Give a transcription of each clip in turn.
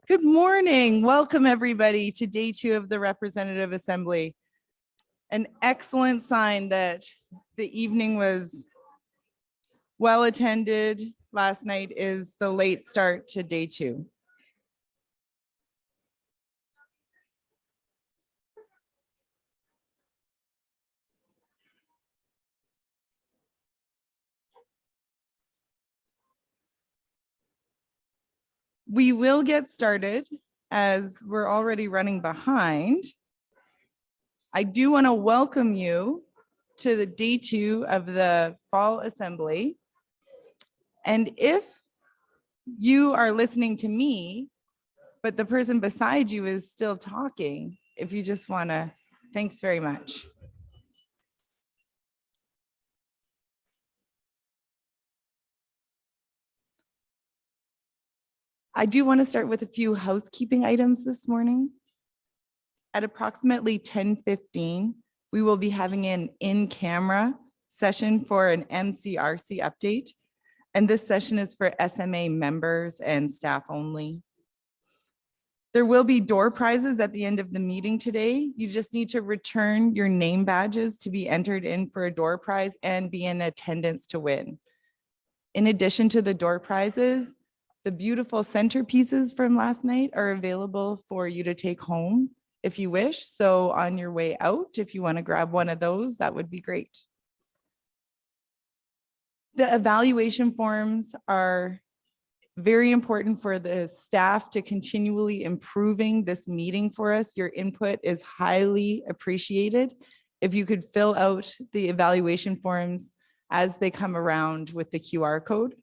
Good morning. Welcome everybody to day 2 of the Representative Assembly. An excellent sign that the evening was well attended last night is the late start to day 2. We will get started as we're already running behind. I do want to welcome you to the day 2 of the Fall Assembly. And if you are listening to me, but the person beside you is still talking, if you just want to, thanks very much. I do want to start with a few housekeeping items this morning. At approximately 10:15, we will be having an in-camera session for an MCRC update. And this session is for SMA members and staff only. There will be door prizes at the end of the meeting today. You just need to return your name badges to be entered in for a door prize and be in attendance to win. In addition to the door prizes, the beautiful centerpieces from last night are available for you to take home if you wish. So on your way out, if you want to grab one of those, that would be great. The evaluation forms are very important for the staff to continually improving this meeting for us. Your input is highly appreciated. If you could fill out the evaluation forms as they come around with the QR code.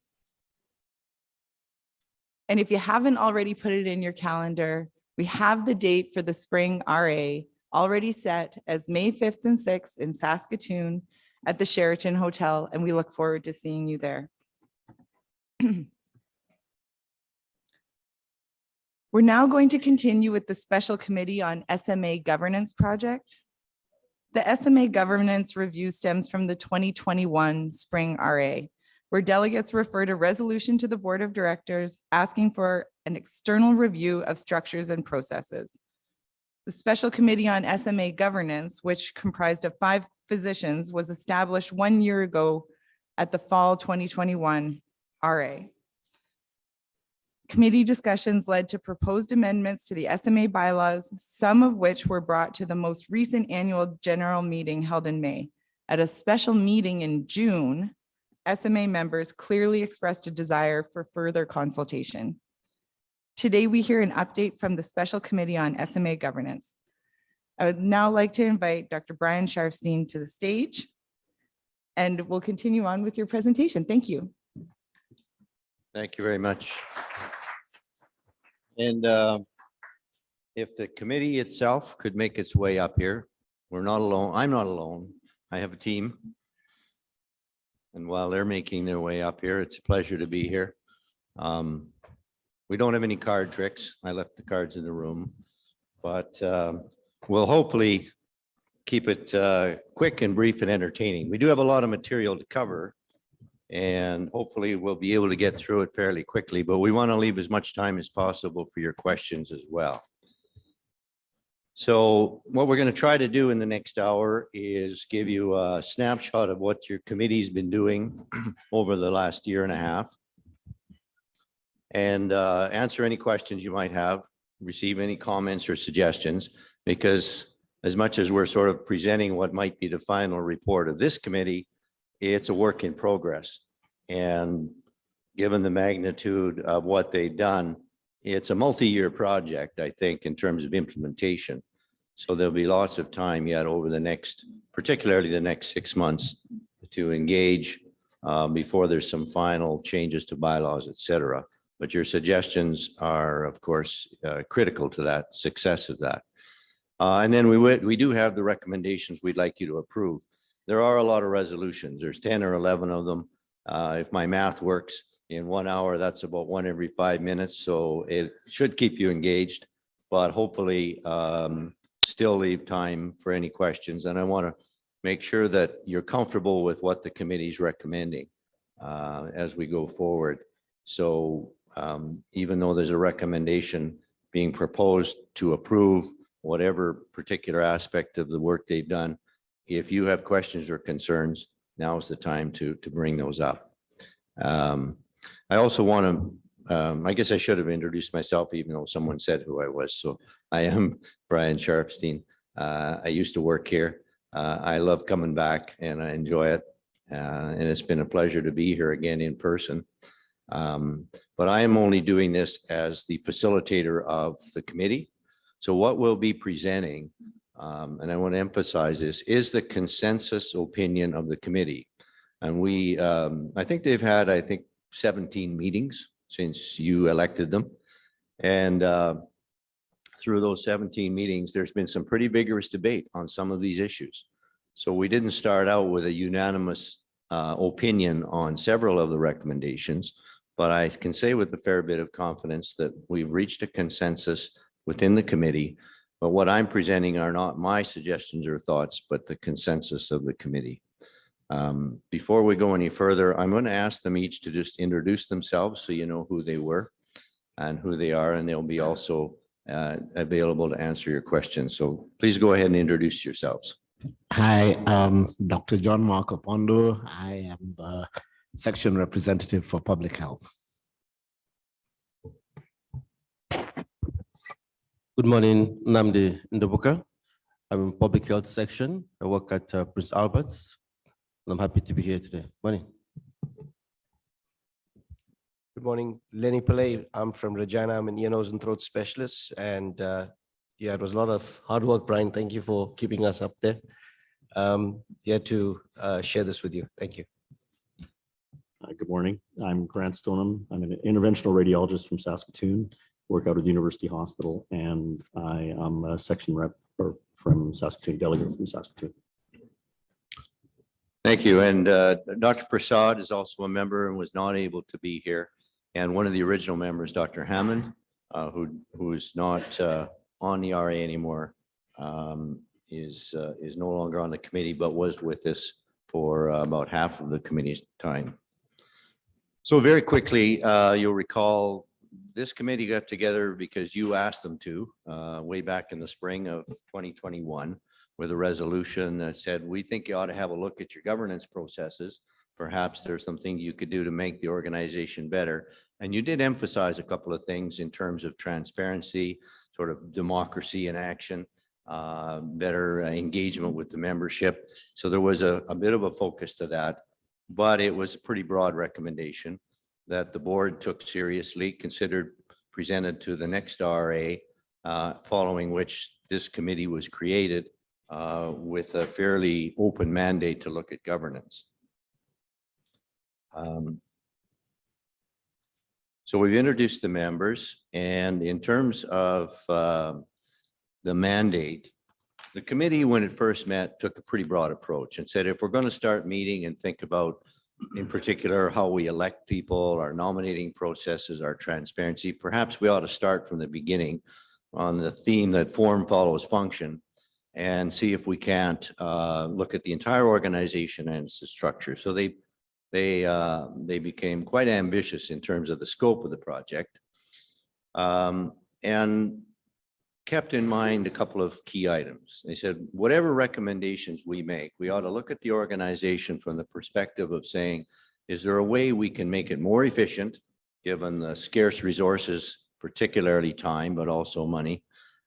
And if you haven't already put it in your calendar, we have the date for the spring RA already set as May 5th and 6th in Saskatoon at the Sheraton Hotel, and we look forward to seeing you there. We're now going to continue with the Special Committee on SMA Governance Project. The SMA Governance Review stems from the 2021 Spring RA, where delegates referred a resolution to the Board of Directors asking for an external review of structures and processes. The Special Committee on SMA Governance, which comprised of 5 positions, was established 1 year ago at the Fall 2021 RA. Committee discussions led to proposed amendments to the SMA bylaws, some of which were brought to the most recent annual general meeting held in May. At a special meeting in June, SMA members clearly expressed a desire for further consultation. Today, we hear an update from the Special Committee on SMA Governance. I would now like to invite Dr. Brian Sharfstein to the stage, and we'll continue on with your presentation. Thank you. Thank you very much. And if the committee itself could make its way up here, we're not alone. I'm not alone. I have a team. And while they're making their way up here, it's a pleasure to be here. We don't have any card tricks. I left the cards in the room, but we'll hopefully keep it quick and brief and entertaining. We do have a lot of material to cover, and hopefully we'll be able to get through it fairly quickly, but we want to leave as much time as possible for your questions as well. So what we're going to try to do in the next hour is give you a snapshot of what your committee's been doing over the last year and a half, and answer any questions you might have, receive any comments or suggestions, because as much as we're sort of presenting what might be the final report of this committee, it's a work in progress. And given the magnitude of what they've done, it's a multi-year project, I think, in terms of implementation. So there'll be lots of time yet over the next, particularly the next 6 months, to engage before there's some final changes to bylaws, et cetera. But your suggestions are, of course, critical to that success of that. And then we do have the recommendations we'd like you to approve. There are a lot of resolutions. There's 10 or 11 of them. If my math works, in 1 hour, that's about 1 every 5 minutes. So it should keep you engaged, but hopefully still leave time for any questions. And I want to make sure that you're comfortable with what the committee's recommending as we go forward. So even though there's a recommendation, being proposed to approve whatever particular aspect of the work they've done. If you have questions or concerns, now is the time to bring those up. I also want to, I guess I should have introduced myself, even though someone said who I was. So I am Brian Sharfstein. I used to work here. I love coming back and I enjoy it. And it's been a pleasure to be here again in person. But I am only doing this as the facilitator of the committee. So what we'll be presenting, and I want to emphasize this, is the consensus opinion of the committee. And we, I think they've had, 17 meetings since you elected them. And through those 17 meetings, there's been some pretty vigorous debate on some of these issues. So we didn't start out with a unanimous opinion on several of the recommendations, but I can say with a fair bit of confidence that we've reached a consensus within the committee. But what I'm presenting are not my suggestions or thoughts, but the consensus of the committee. Before we go any further, I'm going to ask them each to just introduce themselves so you know who they were and who they are, and they'll be also available to answer your questions. So please go ahead and introduce yourselves. Hi, Dr. John Marco Pondo. I am the section representative for public health. Good morning, Namdi Ndobuka. I'm in public health section. I work at Prince Albert's. I'm happy to be here today. Morning. Good morning, Lenny Pillay. I'm from Regina. I'm an ear, nose, and throat specialist. And yeah, it was a lot of hard work, Brian. Thank you for keeping us up there. Here to share this with you. Thank you. Good morning. I'm Grant Stoneham. I'm an interventional radiologist from Saskatoon, work out of the University Hospital, and I am a section rep from Saskatoon, delegate from Saskatoon. Thank you. And Dr. Prasad is also a member and was not able to be here. And one of the original members, Dr. Hammond, who is not on the RA anymore, is no longer on the committee, but was with us for about half of the committee's time. So very quickly, you'll recall this committee got together because you asked them to way back in the spring of 2021 with a resolution that said, we think you ought to have a look at your governance processes. Perhaps there's something you could do to make the organization better. And you did emphasize a couple of things in terms of transparency, sort of democracy in action, better engagement with the membership. So there was a bit of a focus to that, but it was a pretty broad recommendation that the board took seriously, considered, presented to the next RA, following which this committee was created with a fairly open mandate to look at governance. So we've introduced the members, and in terms of the mandate, the committee, when it first met, took a pretty broad approach and said, if we're going to start meeting and think about, in particular, how we elect people, our nominating processes, our transparency, perhaps we ought to start from the beginning on the theme that form follows function and see if we can't look at the entire organization and its structure. So they became quite ambitious in terms of the scope of the project, and kept in mind a couple of key items. They said, whatever recommendations we make, we ought to look at the organization from the perspective of saying, is there a way we can make it more efficient, given the scarce resources, particularly time, but also money,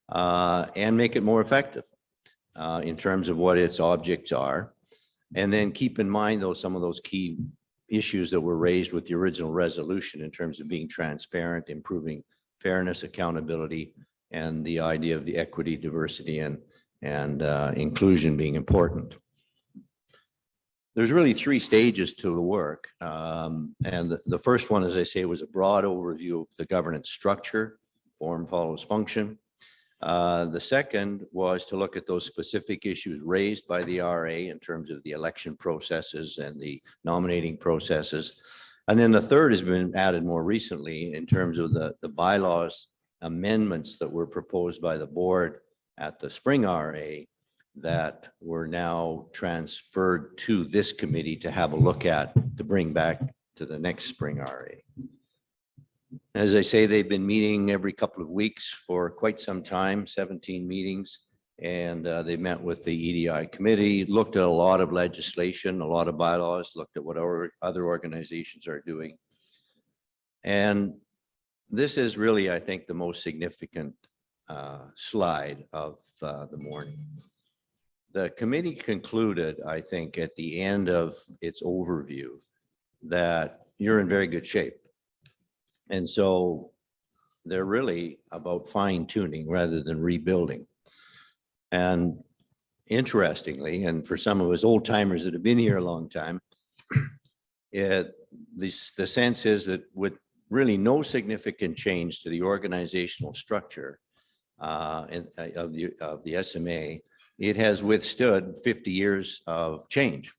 and make it more effective in terms of what its objects are. And then keep in mind, though, some of those key issues that were raised with the original resolution in terms of being transparent, improving fairness, accountability, and the idea of the equity, diversity, and inclusion being important. There's really three stages to the work. And the first one, as I say, was a broad overview of the governance structure, form follows function. The second was to look at those specific issues raised by the RA in terms of the election processes and the nominating processes. And then the third has been added more recently in terms of the bylaws amendments that were proposed by the board at the spring RA that were now transferred to this committee to have a look at, to bring back to the next spring RA. As I say, they've been meeting every couple of weeks for quite some time, 17 meetings. And they met with the EDI committee, looked at a lot of legislation, a lot of bylaws, looked at what our other organizations are doing. And this is really, I think, the most significant slide of the morning. The committee concluded, I think, at the end of its overview that you're in very good shape. And so they're really about fine tuning rather than rebuilding. And interestingly, and for some of us old timers that have been here a long time, the sense is that with really no significant change to the organizational structure of the SMA, it has withstood 50 years of change,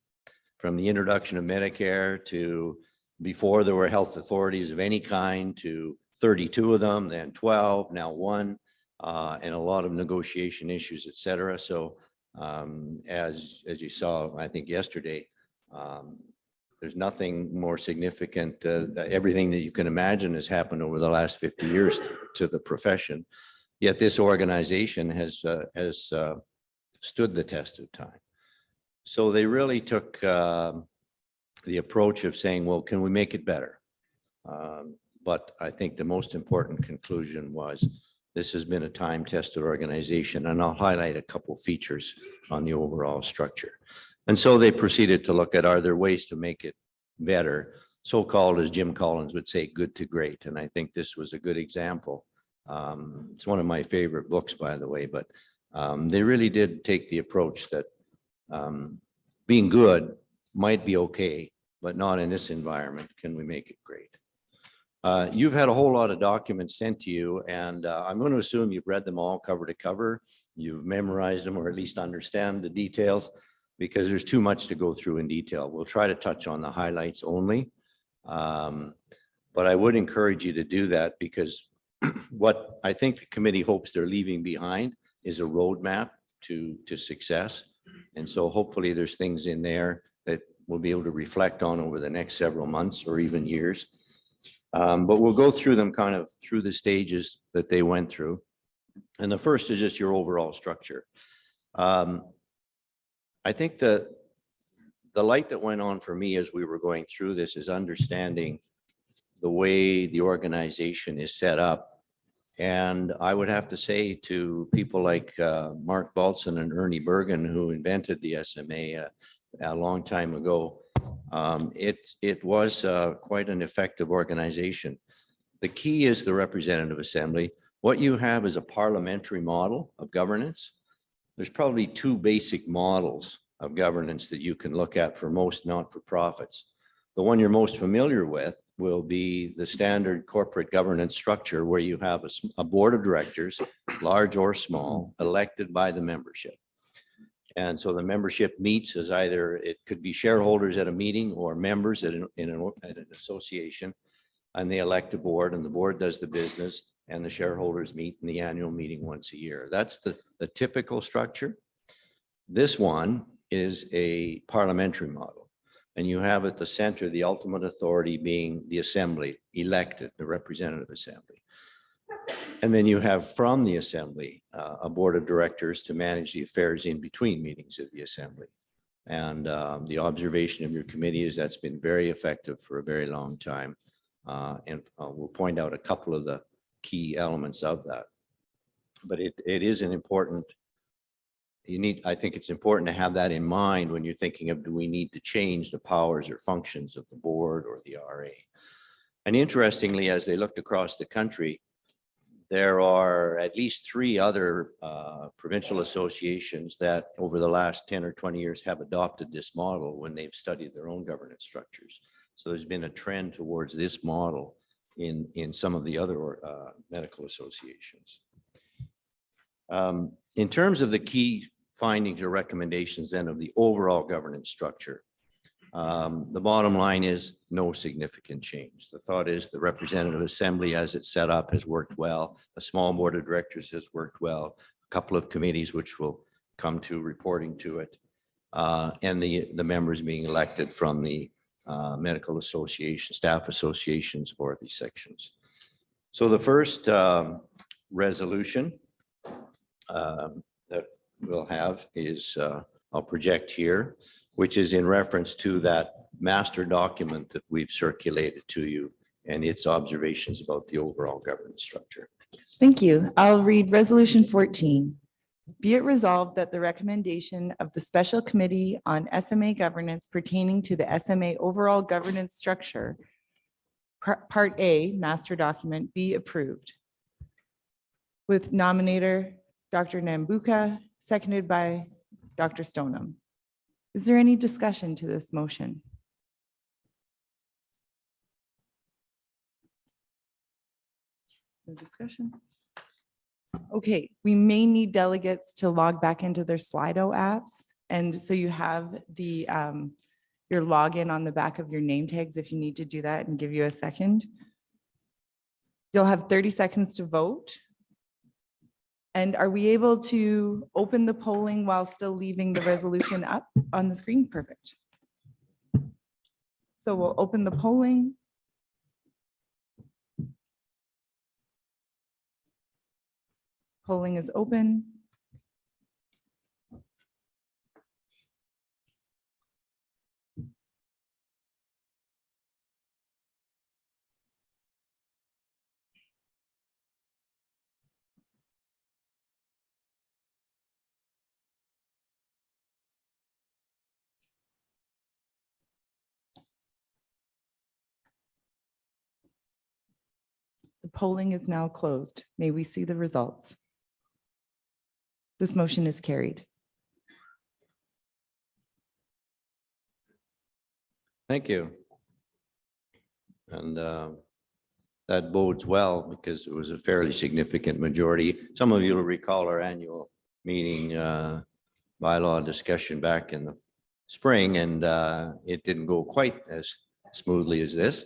from the introduction of Medicare to before there were health authorities of any kind to 32 of them, then 12, now 1, and a lot of negotiation issues, et cetera. So as you saw, I think yesterday, there's nothing more significant. Everything that you can imagine has happened over the last 50 years to the profession. Yet this organization has stood the test of time. So they really took the approach of saying, well, can we make it better? But I think the most important conclusion was this has been a time-tested organization, and I'll highlight a couple features on the overall structure. And so they proceeded to look at, are there ways to make it better? So-called, as Jim Collins would say, good to great. And I think this was a good example. It's one of my favorite books, by the way, but they really did take the approach that being good might be okay, but not in this environment. Can we make it great? You've had a whole lot of documents sent to you, and I'm going to assume you've read them all cover to cover. You've memorized them, or at least understand the details, because there's too much to go through in detail. We'll try to touch on the highlights only. But I would encourage you to do that, because what I think the committee hopes they're leaving behind is a roadmap to success. And so hopefully there's things in there that we'll be able to reflect on over the next several months or even years. But we'll go through them kind of through the stages that they went through. And the first is just your overall structure. I think the light that went on for me as we were going through this is understanding the way the organization is set up. And I would have to say to people like Mark Baltzan and Ernie Bergen, who invented the SMA a long time ago, it was quite an effective organization. The key is the representative assembly. What you have is a parliamentary model of governance. There's probably two basic models of governance that you can look at for most not-for-profits. The one you're most familiar with will be the standard corporate governance structure, where you have a board of directors, large or small, elected by the membership. And so the membership meets as either, it could be shareholders at a meeting or members at an association, and they elect a board, and the board does the business, and the shareholders meet in the annual meeting once a year. That's the typical structure. This one is a parliamentary model, and you have at the center the ultimate authority being the assembly, elected, the representative assembly. And then you have from the assembly a board of directors to manage the affairs in between meetings of the assembly. And the observation of your committee is that's been very effective for a very long time. And we'll point out a couple of the key elements of that. But it is an important, I think it's important to have that in mind when you're thinking of, do we need to change the powers or functions of the board or the RA? And interestingly, as they looked across the country, there are at least 3 other provincial associations that over the last 10 or 20 years have adopted this model when they've studied their own governance structures. So there's been a trend towards this model in some of the other medical associations. In terms of the key findings or recommendations then of the overall governance structure, the bottom line is no significant change. The thought is the representative assembly as it's set up has worked well. A small board of directors has worked well. A couple of committees which will come to reporting to it, and the members being elected from the medical association, staff associations, or the sections. So the first resolution that we'll have is, I'll project here, which is in reference to that master document that we've circulated to you and its observations about the overall governance structure. Thank you. I'll read Resolution 14. Be it resolved that the recommendation of the Special Committee on SMA Governance pertaining to the SMA Overall Governance Structure, Part A, Master Document, be approved. With nominator Dr. Nambuka, seconded by Dr. Stoneham. Is there any discussion to this motion? No discussion? Okay, we may need delegates to log back into their Slido apps. And so you have the your login on the back of your name tags if you need to do that, and give you a second. You'll have 30 seconds to vote. And are we able to open the polling while still leaving the resolution up on the screen? Perfect. So we'll open the polling. Polling is open. The polling is now closed. May we see the results? This motion is carried. Thank you. And that bodes well because it was a fairly significant majority. Some of you will recall our annual meeting bylaw discussion back in the spring, and it didn't go quite as smoothly as this.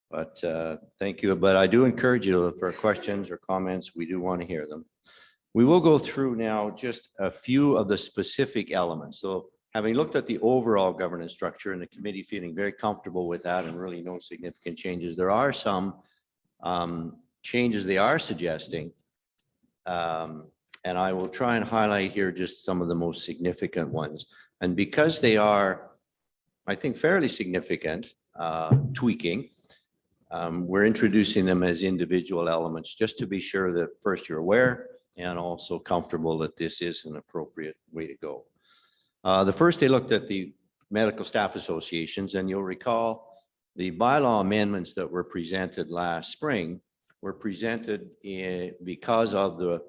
But thank you. But I do encourage you for questions or comments. We do want to hear them. We will go through now just a few of the specific elements. So having looked at the overall governance structure and the committee feeling very comfortable with that and really no significant changes, there are some changes they are suggesting. And I will try and highlight here just some of the most significant ones. And because they are, I think, fairly significant tweaking, we're introducing them as individual elements just to be sure that first you're aware and also comfortable that this is an appropriate way to go. The first, they looked at the medical staff associations, and you'll recall the bylaw amendments that were presented last spring were presented because of the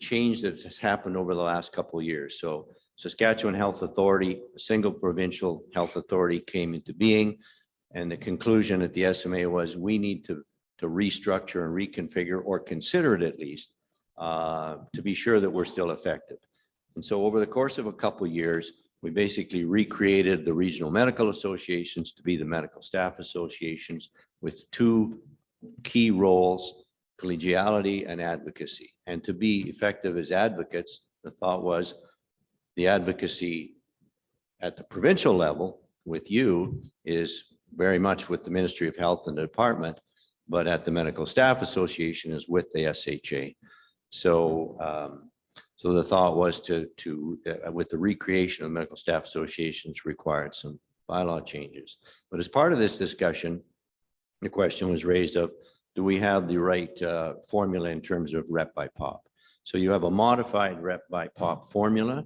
change that has happened over the last couple of years. So Saskatchewan Health Authority, a single provincial health authority came into being, and the conclusion at the SMA was we need to restructure and reconfigure, or consider it at least, to be sure that we're still effective. And so over the course of a couple of years, we basically recreated the regional medical associations to be the medical staff associations with two key roles, collegiality and advocacy. And to be effective as advocates, the thought was the advocacy at the provincial level with you is very much with the Ministry of Health and the department, but at the Medical Staff Association is with the SHA. So, so the thought was with the recreation of medical staff associations required some bylaw changes. But as part of this discussion, the question was raised of, do we have the right formula in terms of rep by pop? So you have a modified rep by pop formula.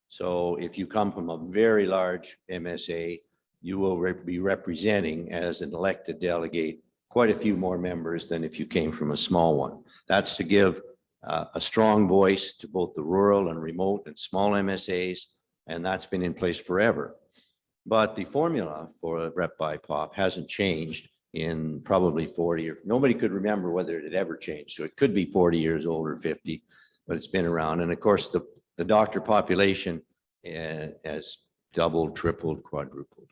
So if you come from a very large MSA, you will be representing as an elected delegate quite a few more members than if you came from a small one. That's to give a strong voice to both the rural and remote and small MSAs, and that's been in place forever. But the formula for rep by pop hasn't changed in probably 40 or nobody could remember whether it had ever changed. So it could be 40 years old or 50, but it's been around. And of course, the doctor population has doubled, tripled, quadrupled.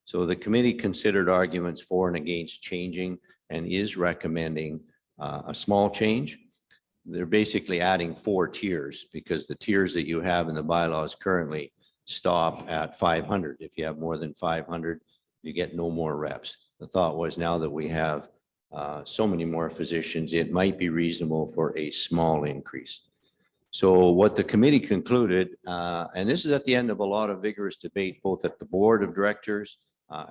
So the committee considered arguments for and against changing and is recommending a small change. They're basically adding 4 tiers because the tiers that you have in the bylaws currently stop at 500. If you have more than 500, you get no more reps. The thought was now that we have so many more physicians, it might be reasonable for a small increase. So what the committee concluded, and this is at the end of a lot of vigorous debate, both at the board of directors,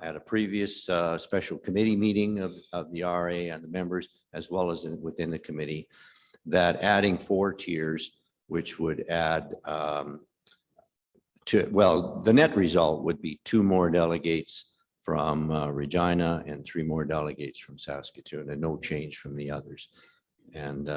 at a previous special committee meeting of the RA and the members, as well as within the committee, that adding 4 tiers, which would add the net result would be 2 more delegates from Regina and 3 more delegates from Saskatoon, and no change from the others. And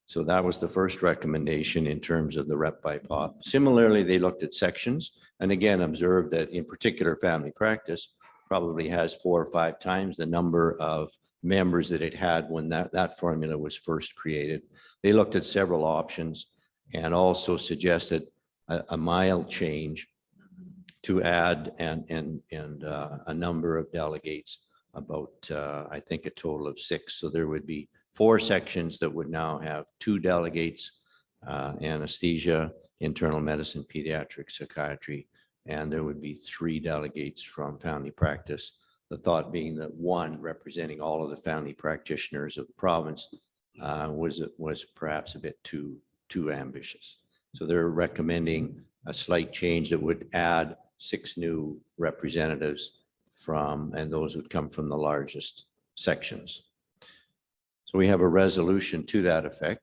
so that was the first recommendation in terms of the rep by pot. Similarly, they looked at sections and again observed that in particular family practice probably has 4 or 5 times the number of members that it had when that formula was first created. They looked at several options and also suggested a mild change to add a number of delegates, about I think a total of 6. So there would be 4 sections that would now have 2 delegates, anesthesia, internal medicine, pediatric, psychiatry, and there would be 3 delegates from family practice. The thought being that 1 representing all of the family practitioners of the province was perhaps a bit too ambitious. So they're recommending a slight change that would add 6 new representatives and those would come from the largest sections. So we have a resolution to that effect.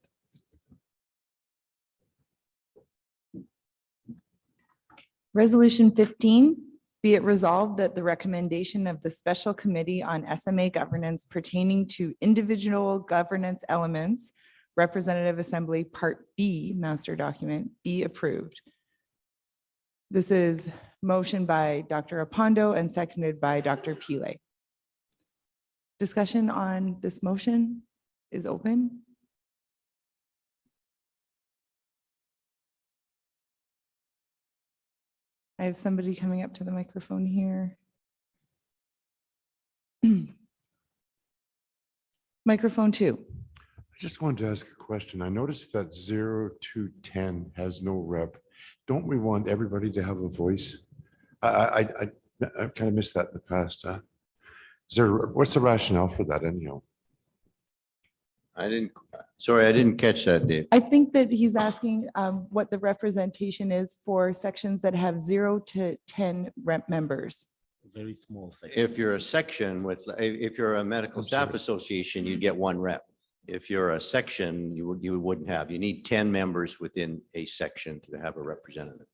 Resolution 15, be it resolved that the recommendation of the Special Committee on SMA Governance pertaining to individual governance elements, Representative Assembly Part B Master Document, be approved. This is motion by Dr. Apondo and seconded by Dr. Pile. Discussion on this motion is open. I have somebody coming up to the microphone here. Microphone 2. I just wanted to ask a question. I noticed that 0 to 10 has no rep. Don't we want everybody to have a voice? I kind of missed that in the past. What's the rationale for that anyhow? I didn't catch that, Dave. I think that he's asking what the representation is for sections that have 0 to 10 rep members. Very small section. If you're a section if you're a medical staff association, you get 1 rep. If you're a section, you wouldn't have. You need 10 members within a section to have a representative.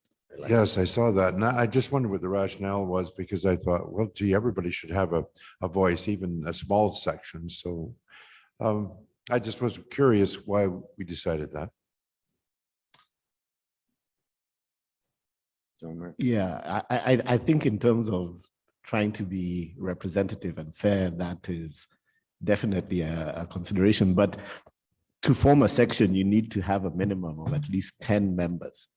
Yes, I saw that. And I just wondered what the rationale was because I thought, well, gee, everybody should have a voice, even a small section. So I just was curious why we decided that. Yeah, I think in terms of trying to be representative and fair, that is definitely a consideration. But to form a section, you need to have a minimum of at least 10 members.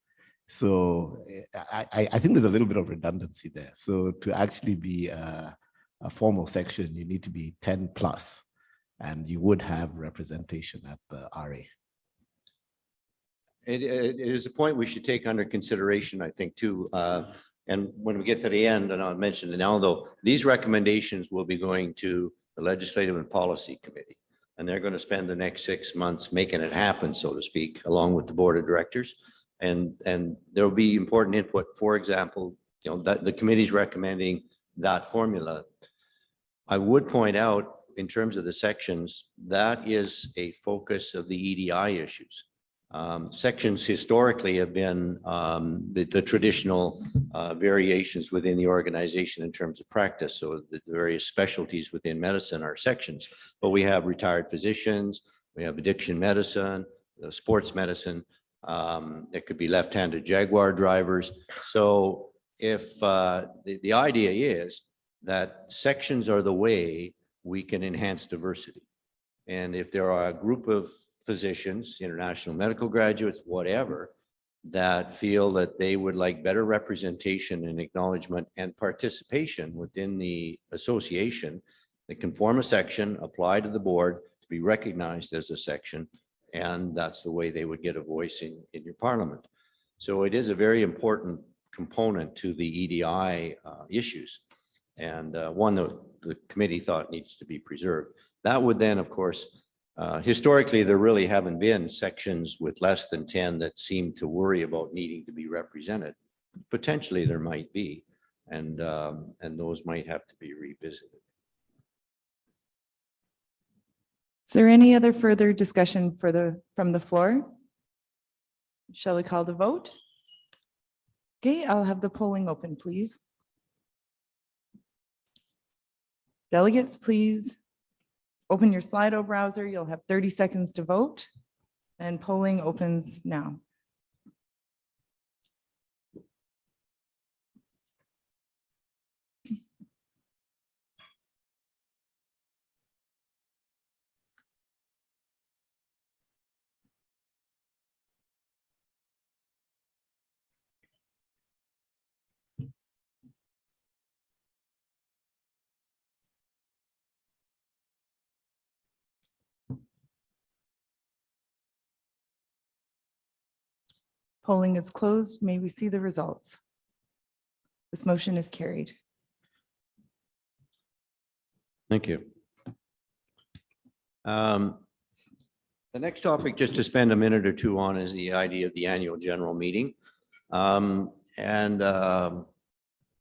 So I think there's a little bit of redundancy there. So to actually be a formal section, you need to be 10 plus, and you would have representation at the RA. It is a point we should take under consideration, I think, too. And when we get to the end, and I'll mention it now, though, these recommendations will be going to the Legislative and Policy Committee. And they're going to spend the next 6 months making it happen, so to speak, along with the Board of Directors. And there will be important input. For example, that the committee's recommending that formula. I would point out, in terms of the sections, that is a focus of the EDI issues. Sections historically have been the traditional variations within the organization in terms of practice. So the various specialties within medicine are sections, but we have retired physicians, we have addiction medicine, sports medicine. It could be left-handed Jaguar drivers. So if the idea is that sections are the way we can enhance diversity. And if there are a group of physicians, international medical graduates, whatever, that feel that they would like better representation and acknowledgement and participation within the association, they can form a section, apply to the board to be recognized as a section, and that's the way they would get a voice in your parliament. So it is a very important component to the EDI issues, and one that the committee thought needs to be preserved. That would then, of course, historically, there really haven't been sections with less than 10 that seem to worry about needing to be represented. Potentially there might be, and those might have to be revisited. Is there any other further discussion from the floor? Shall we call the vote? Okay, I'll have the polling open, please. Delegates, please open your Slido browser. You'll have 30 seconds to vote, and polling opens now. Polling is closed. May we see the results? This motion is carried. Thank you. The next topic, just to spend a minute or two on, is the idea of the annual general meeting. One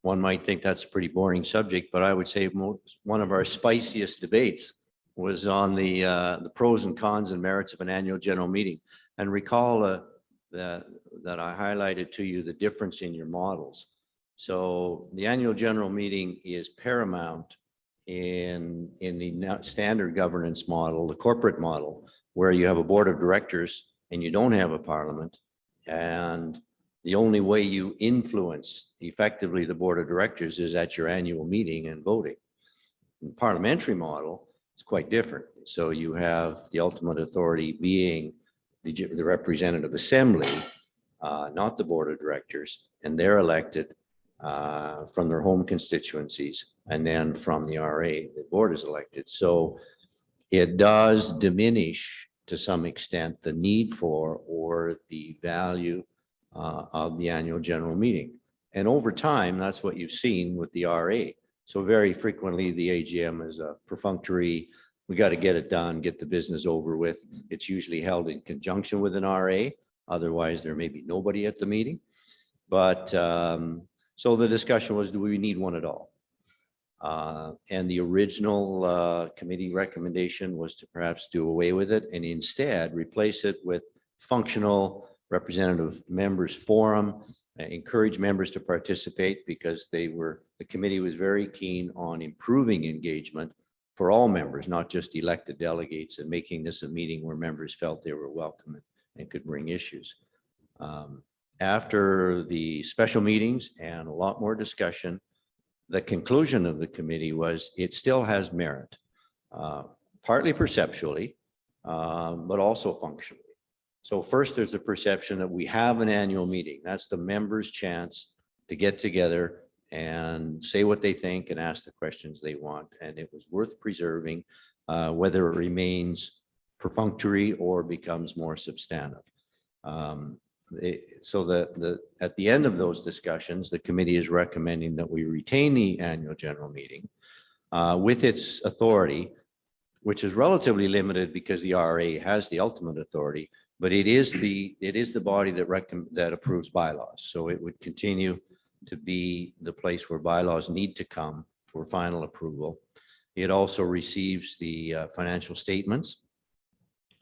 might think that's a pretty boring subject, but I would say one of our spiciest debates was on the pros and cons and merits of an annual general meeting. And recall that I highlighted to you the difference in your models. So the annual general meeting is paramount in the standard governance model, the corporate model, where you have a board of directors and you don't have a parliament. And the only way you influence effectively the board of directors is at your annual meeting and voting. In the parliamentary model, it's quite different. So you have the ultimate authority being the representative assembly, not the board of directors, and they're elected from their home constituencies, and then from the RA, the board is elected. So it does diminish to some extent the need for or the value of the annual general meeting. And over time, that's what you've seen with the RA. So very frequently, the AGM is a perfunctory, we got to get it done, get the business over with. It's usually held in conjunction with an RA. Otherwise, there may be nobody at the meeting. But so the discussion was, do we need one at all? And the original committee recommendation was to perhaps do away with it and instead replace it with functional representative members forum, encourage members to participate because the committee was very keen on improving engagement for all members, not just elected delegates, and making this a meeting where members felt they were welcome and could bring issues. After the special meetings and a lot more discussion, the conclusion of the committee was it still has merit, partly perceptually, but also functionally. So first, there's a perception that we have an annual meeting. That's the members' chance to get together and say what they think and ask the questions they want. And it was worth preserving, whether it remains perfunctory or becomes more substantive. So at the end of those discussions, the committee is recommending that we retain the annual general meeting with its authority, which is relatively limited because the RA has the ultimate authority, but it is the body that approves bylaws. So it would continue to be the place where bylaws need to come for final approval. It also receives the financial statements,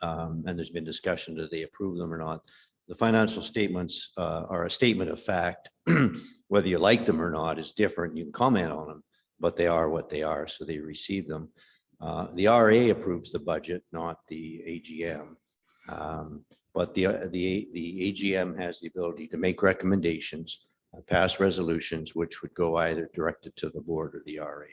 and there's been discussion, do they approve them or not? The financial statements are a statement of fact. Whether you like them or not is different. You can comment on them, but they are what they are, so they receive them. The RA approves the budget, not the AGM. But the AGM has the ability to make recommendations, pass resolutions, which would go either directed to the board or the RA.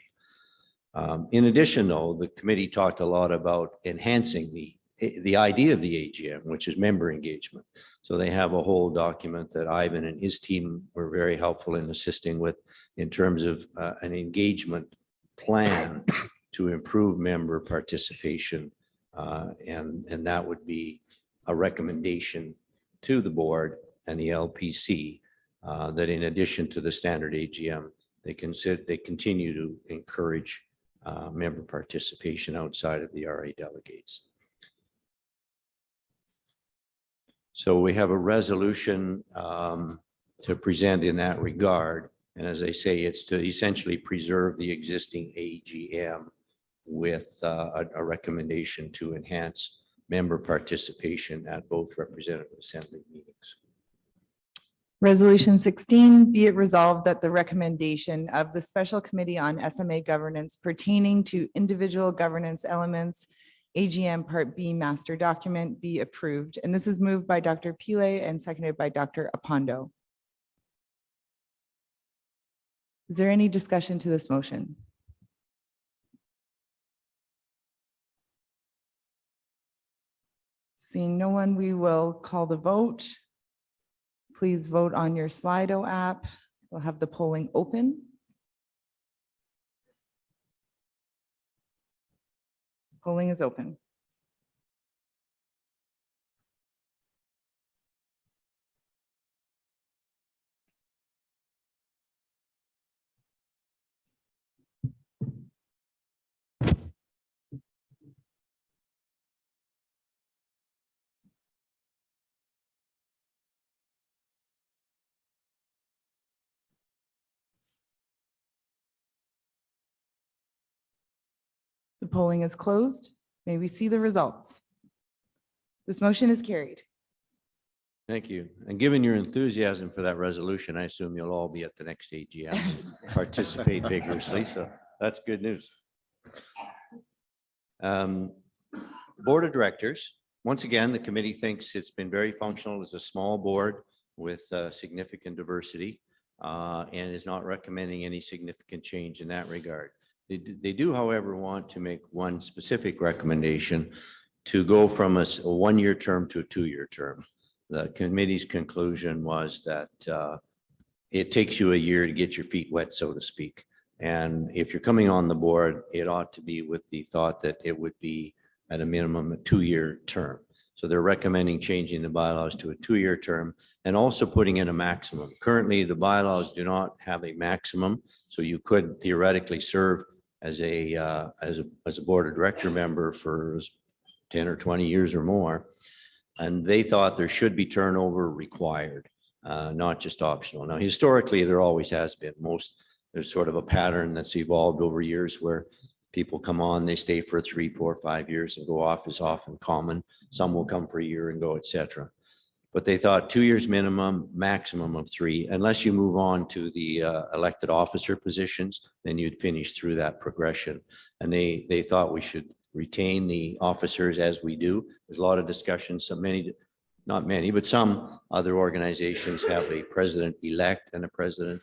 In addition, though, the committee talked a lot about enhancing the idea of the AGM, which is member engagement. So they have a whole document that Ivan and his team were very helpful in assisting with in terms of an engagement plan to improve member participation. And that would be a recommendation to the board and the LPC that in addition to the standard AGM, they continue to encourage member participation outside of the RA delegates. So we have a resolution to present in that regard. And as I say, it's to essentially preserve the existing AGM with a recommendation to enhance member participation at both representative assembly meetings. Resolution 16, be it resolved that the recommendation of the Special Committee on SMA Governance pertaining to individual governance elements, AGM Part B Master Document, be approved. And this is moved by Dr. Pile and seconded by Dr. Apondo. Is there any discussion to this motion? Seeing no one, we will call the vote. Please vote on your Slido app. We'll have the polling open. Polling is open. The polling is closed. May we see the results? This motion is carried. Thank you. And given your enthusiasm for that resolution, I assume you'll all be at the next AGM and participate vigorously. So that's good news. Board of Directors, once again, the committee thinks it's been very functional as a small board with significant diversity and is not recommending any significant change in that regard. They do, however, want to make one specific recommendation to go from a one-year term to a two-year term. The committee's conclusion was that it takes you a year to get your feet wet, so to speak. And if you're coming on the board, it ought to be with the thought that it would be at a minimum a two-year term. So they're recommending changing the bylaws to a two-year term and also putting in a maximum. Currently, the bylaws do not have a maximum, so you could theoretically serve as a board of director member for 10 or 20 years or more. And they thought there should be turnover required, not just optional. Now, historically, there always has been. There's sort of a pattern that's evolved over years where people come on, they stay for 3, 4, 5 years and go off is often common. Some will come for a year and go, et cetera. But they thought 2 years minimum, maximum of 3, unless you move on to the elected officer positions, then you'd finish through that progression. And they thought we should retain the officers as we do. There's a lot of discussions. So many, not many, but some other organizations have a president-elect and a president.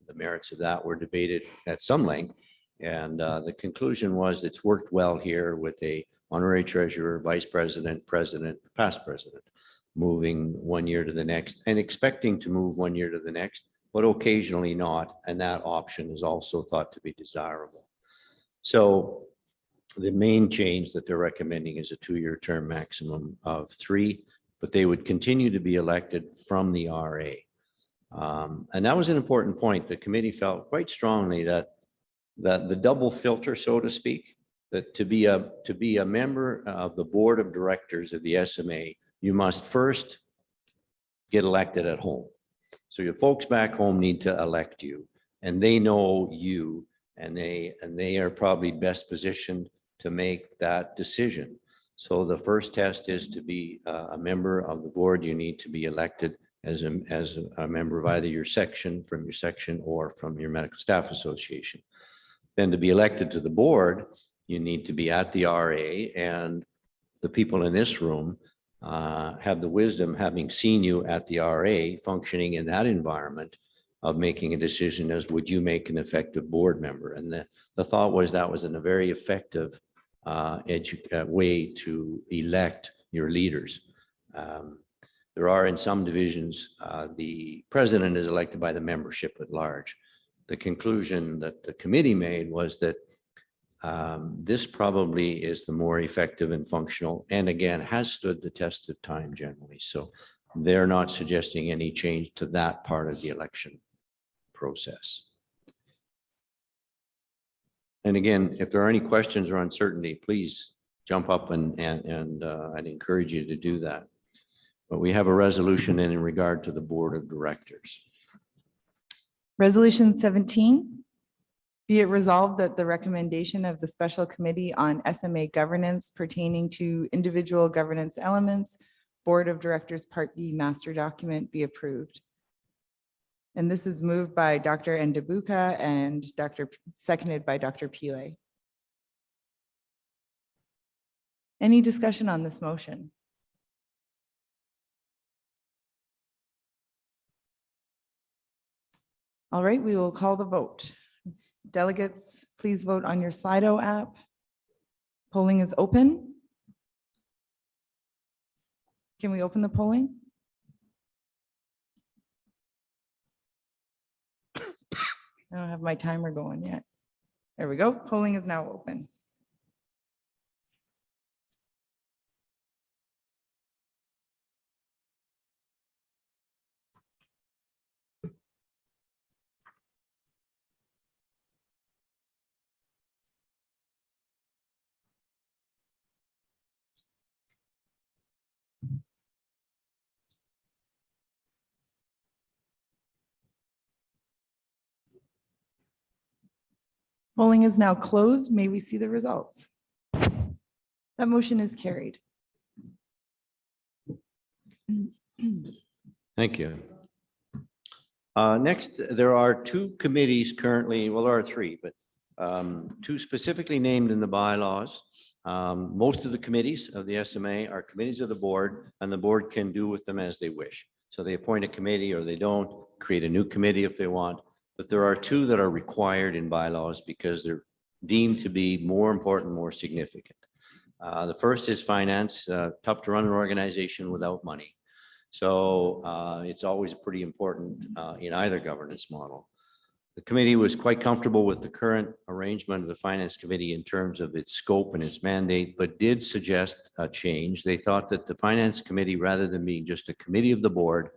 The merits of that were debated at some length. And the conclusion was it's worked well here with a honorary treasurer, vice president, president, past president, moving 1 year to the next and expecting to move 1 year to the next, but occasionally not. And that option is also thought to be desirable. So the main change that they're recommending is a 2-year term maximum of 3, but they would continue to be elected from the RA. And that was an important point. The committee felt quite strongly that the double filter, so to speak, that to be a member of the board of directors of the SMA, you must first get elected at home. So your folks back home need to elect you, and they know you, and they are probably best positioned to make that decision. So the first test is to be a member of the board. You need to be elected as a member of either your section, or from your medical staff association. Then to be elected to the board, you need to be at the RA, and the people in this room have the wisdom, having seen you at the RA functioning in that environment, of making a decision as would you make an effective board member. And the thought was that was a very effective way to elect your leaders. There are in some divisions, the president is elected by the membership at large. The conclusion that the committee made was that this probably is the more effective and functional, and again, has stood the test of time generally. So they're not suggesting any change to that part of the election process. And again, if there are any questions or uncertainty, please jump up and I'd encourage you to do that. But we have a resolution in regard to the Board of Directors. Resolution 17, be it resolved that the recommendation of the Special Committee on SMA Governance pertaining to individual governance elements, Board of Directors Part B Master Document be approved. And this is moved by Dr. Ndabuka and seconded by Dr. Pile. Any discussion on this motion? All right, we will call the vote. Delegates, please vote on your Slido app. Polling is open. Can we open the polling? I don't have my timer going yet. There we go. Polling is now open. Polling is now closed. May we see the results? That motion is carried. Thank you. Next, there are two committees currently, well, there are three, but two specifically named in the bylaws. Most of the committees of the SMA are committees of the board, and the board can do with them as they wish. So they appoint a committee or they don't, create a new committee if they want. But there are two that are required in bylaws because they're deemed to be more important, more significant. The first is finance, tough to run an organization without money. So it's always pretty important in either governance model. The committee was quite comfortable with the current arrangement of the Finance Committee in terms of its scope and its mandate, but did suggest a change. They thought that the Finance Committee, rather than being just a committee of the board,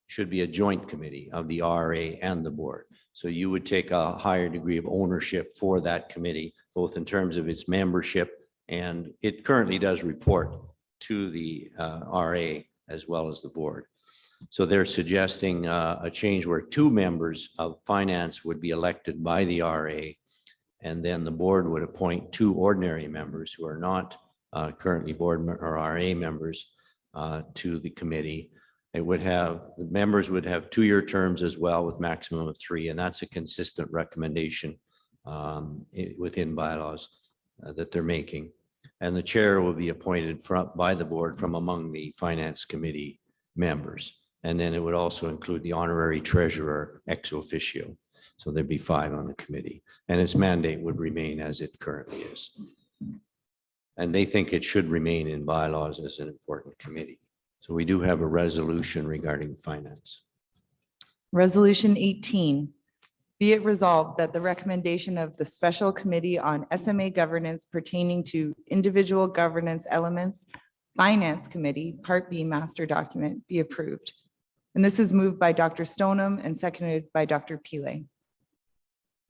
should be a joint committee of the RA and the board. So you would take a higher degree of ownership for that committee, both in terms of its membership, and it currently does report to the RA as well as the board. So they're suggesting a change where two members of finance would be elected by the RA, and then the board would appoint two ordinary members who are not currently board or RA members to the committee. The members would have 2-year terms as well with maximum of 3, and that's a consistent recommendation within bylaws that they're making. And the chair will be appointed by the board from among the Finance Committee members. And then it would also include the honorary treasurer ex officio. So there'd be 5 on the committee, and its mandate would remain as it currently is. And they think it should remain in bylaws as an important committee. So we do have a resolution regarding finance. Resolution 18, be it resolved that the recommendation of the Special Committee on SMA Governance pertaining to individual governance elements, Finance Committee, Part B Master Document be approved. And this is moved by Dr. Stoneham and seconded by Dr. Pile.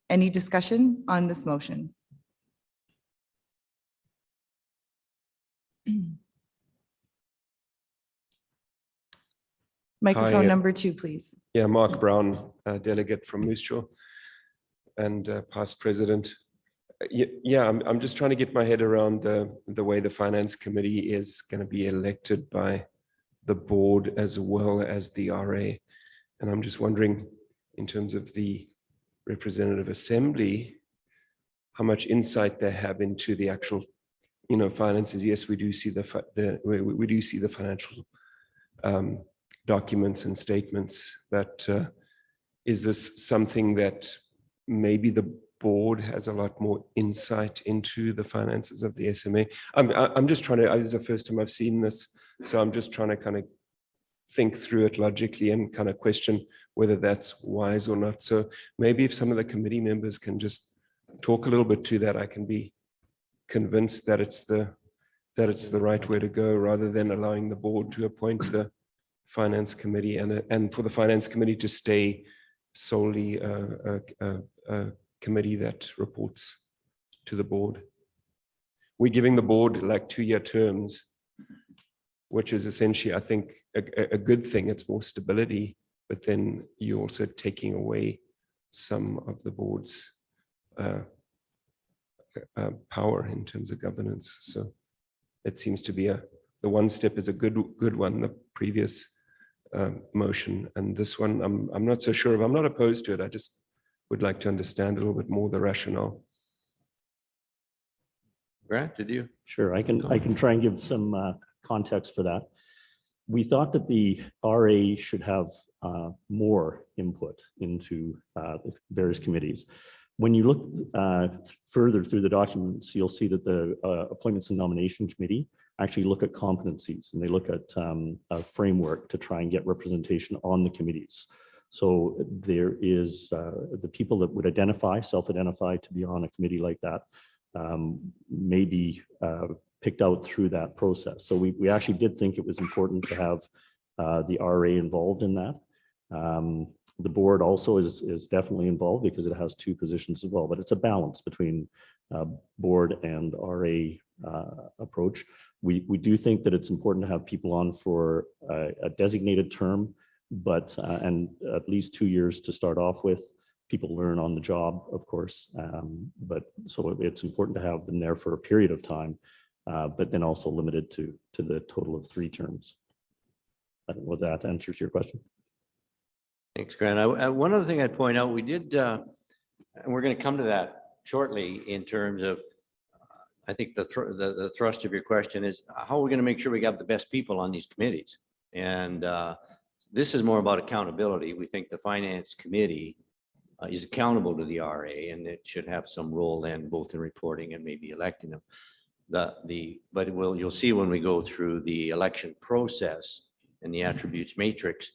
Any discussion on this motion? Microphone Hi. number 2, please. Yeah, Mark Brown, delegate from Moose Jaw and past president. Yeah, I'm just trying to get my head around the way the Finance Committee is going to be elected by the board as well as the RA. And I'm just wondering, in terms of the representative assembly, how much insight they have into the actual, finances. Yes, we do see we do see the financial documents and statements, but is this something that maybe the board has a lot more insight into the finances of the SMA? I'm just trying to, this is the first time I've seen this, so I'm just trying to kind of think through it logically and kind of question whether that's wise or not. So maybe if some of the committee members can just talk a little bit to that, I can be convinced that it's the right way to go, rather than allowing the board to appoint the Finance Committee and for the Finance Committee to stay solely a committee that reports to the board. We're giving the board like 2-year terms, which is essentially, I think, a good thing. It's more stability, but then you're also taking away some of the board's power in terms of governance. So it seems to be the one step is a good one. The previous motion and this one, I'm not so sure of. I'm not opposed to it. I just would like to understand a little bit more the rationale. Grant, did you? Sure, I can try and give some context for that. We thought that the RA should have more input into the various committees. When you look further through the documents, you'll see that the Appointments and Nomination Committee actually look at competencies, and they look at a framework to try and get representation on the committees. So there is the people that would self-identify to be on a committee like that may be picked out through that process. So we actually did think it was important to have the RA involved in that. The board also is definitely involved because it has 2 positions as well, but it's a balance between board and RA approach. We do think that it's important to have people on for a designated term, but and at least 2 years to start off with. People learn on the job, of course, but so it's important to have them there for a period of time, but then also limited to the total of 3 terms. I don't know whether that answers your question. Thanks, Grant. One other thing I'd point out, we did, and we're going to come to that shortly in terms of, I think the thrust of your question is how are we going to make sure we got the best people on these committees? And this is more about accountability. We think the Finance Committee is accountable to the RA, and it should have some role then both in reporting and maybe electing them. But you'll see when we go through the election process and the attributes matrix,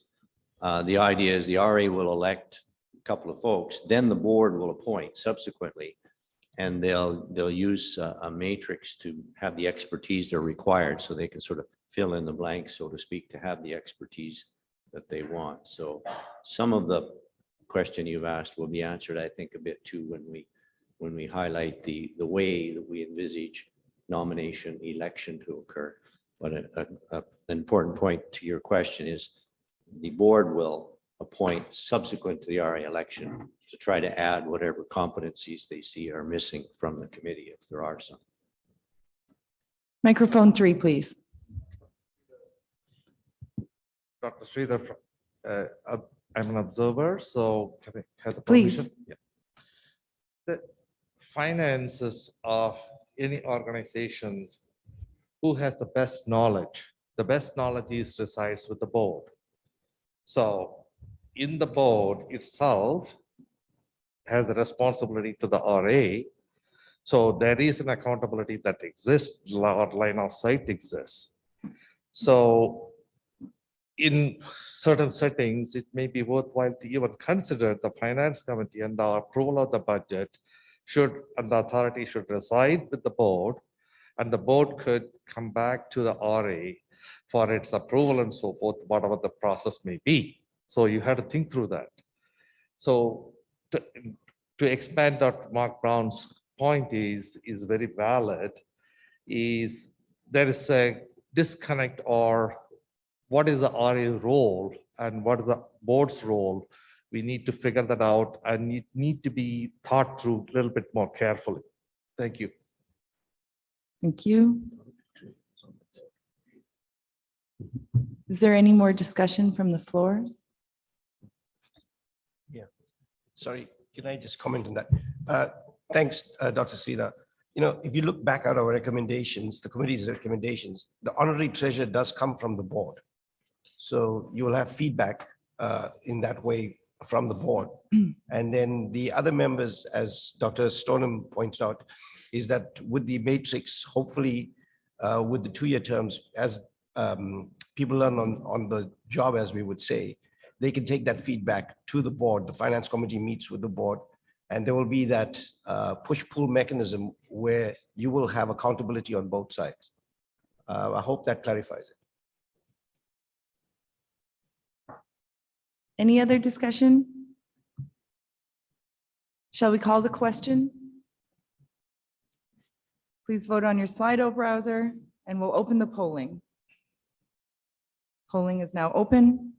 the idea is the RA will elect a couple of folks, then the board will appoint subsequently, and they'll use a matrix to have the expertise they're required, so they can sort of fill in the blanks, so to speak, to have the expertise that they want. So some of the question you've asked will be answered, I think, a bit too when we highlight the way that we envisage nomination election to occur. But an important point to your question is the board will appoint subsequent to the RA election to try to add whatever competencies they see are missing from the committee, if there are some. Microphone 3, please. Dr. Sridhar, I'm an observer, so can I have the Please. permission? Yeah. The finances of any organization, who has the best knowledge? The best knowledge resides with the board. So in the board itself has the responsibility to the RA. So there is an accountability that exists, or line of sight exists. So in certain settings, it may be worthwhile to even consider the Finance Committee and the approval of the budget and the authority should reside with the board, and the board could come back to the RA for its approval and so forth, whatever the process may be. So you had to think through that. So to expand Dr. Mark Brown's point is very valid, is there is a disconnect, or what is the RA role and what is the board's role? We need to figure that out, and it need to be thought through a little bit more carefully. Thank you. Thank you. Is there any more discussion from the floor? Yeah, sorry, can I just comment on that? Thanks, Dr. Sridhar. You know, if you look back at our recommendations, the committee's recommendations, the honorary treasurer does come from the board. So you will have feedback in that way from the board. And then the other members, as Dr. Stoneham pointed out, is that with the matrix, hopefully with the 2-year terms, as people learn on the job, as we would say, they can take that feedback to the board. The Finance Committee meets with the board, and there will be that push-pull mechanism where you will have accountability on both sides. I hope that clarifies it. Any other discussion? Shall we call the question? Please vote on your Slido browser and we'll open the polling. Polling is now open.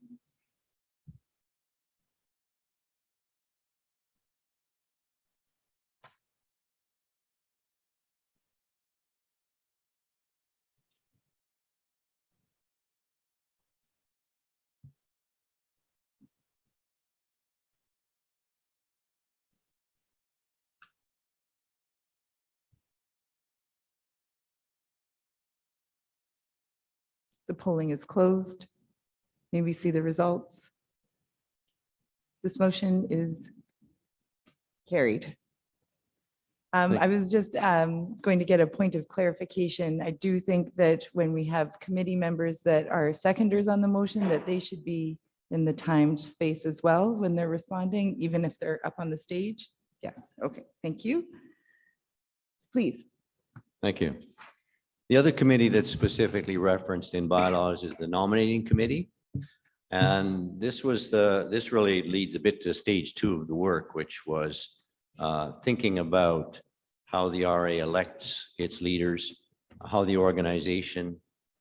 The polling is closed. May we see the results? This motion is carried. I was just going to get a point of clarification. I do think that when we have committee members that are seconders on the motion, that they should be in the timed space as well when they're responding, even if they're up on the stage. Yes, okay, thank you. Please. Thank you. The other committee that's specifically referenced in bylaws is the nominating committee. And this really leads a bit to stage 2 of the work, which was thinking about how the RA elects its leaders, how the organization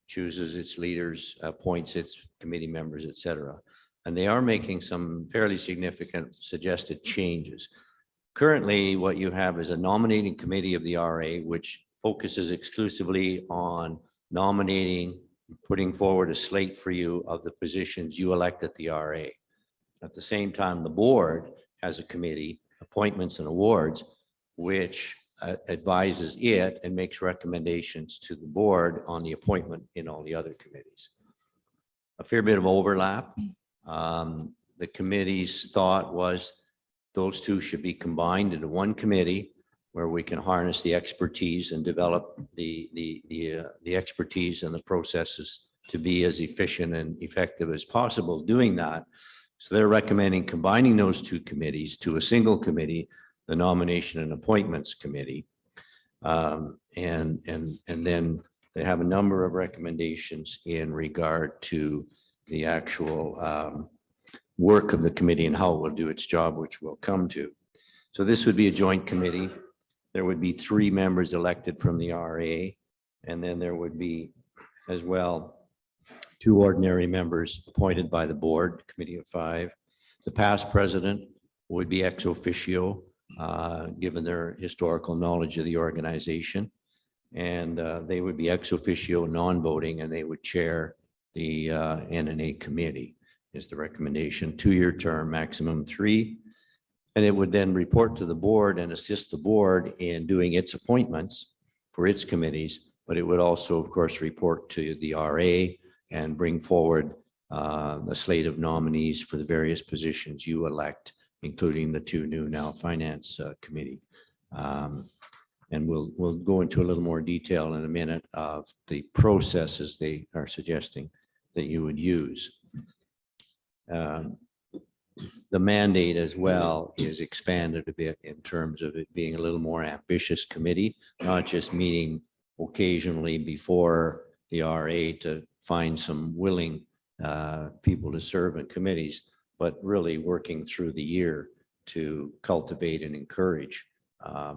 chooses its leaders, appoints its committee members, et cetera. And they are making some fairly significant suggested changes. Currently, what you have is a nominating committee of the RA, which focuses exclusively on nominating, putting forward a slate for you of the positions you elect at the RA. At the same time, the board has a committee, appointments and awards, which advises it and makes recommendations to the board on the appointment in all the other committees. A fair bit of overlap. The committee's thought was those two should be combined into one committee where we can harness the expertise and develop the expertise and the processes to be as efficient and effective as possible doing that. So they're recommending combining those two committees to a single committee, the Nomination and Appointments Committee. And then they have a number of recommendations in regard to the actual work of the committee and how it will do its job, which we'll come to. So this would be a joint committee. There would be 3 members elected from the RA, and then there would be as well 2 ordinary members appointed by the board, committee of 5. The past president would be ex officio, given their historical knowledge of the organization. And they would be ex officio, non-voting, and they would chair the NNA committee is the recommendation. 2-year term, maximum 3. And it would then report to the board and assist the board in doing its appointments for its committees. But it would also, of course, report to the RA and bring forward the slate of nominees for the various positions you elect, including the 2 new now finance committee. And we'll go into a little more detail in a minute of the processes they are suggesting that you would use. The mandate as well is expanded a bit in terms of it being a little more ambitious committee, not just meeting occasionally before the RA to find some willing people to serve in committees, but really working through the year to cultivate and encourage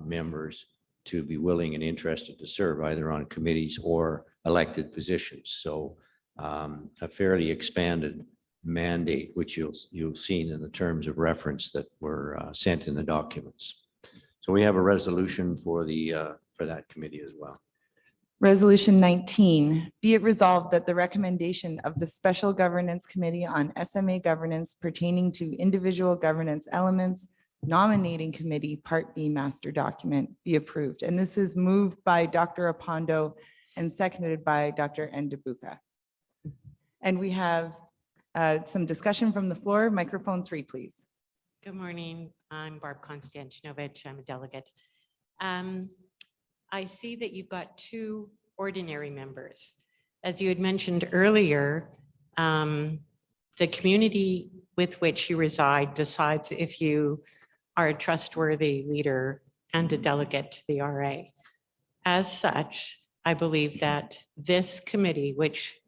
members to be willing and interested to serve either on committees or elected positions. So a fairly expanded mandate, which you've seen in the terms of reference that were sent in the documents. So we have a resolution for that committee as well. Resolution 19, be it resolved that the recommendation of the Special Governance Committee on SMA governance pertaining to individual governance elements, nominating committee, Part B master document be approved. And this is moved by Dr. Apondo and seconded by Dr. Ndebuka. And we have some discussion from the floor. Microphone 3, please. Good morning. I'm Barb Konstantinovich. I'm a delegate. I see that you've got 2 ordinary members. As you had mentioned earlier, the community with which you reside decides if you are a trustworthy leader and a delegate to the RA. As such, I believe that this committee, which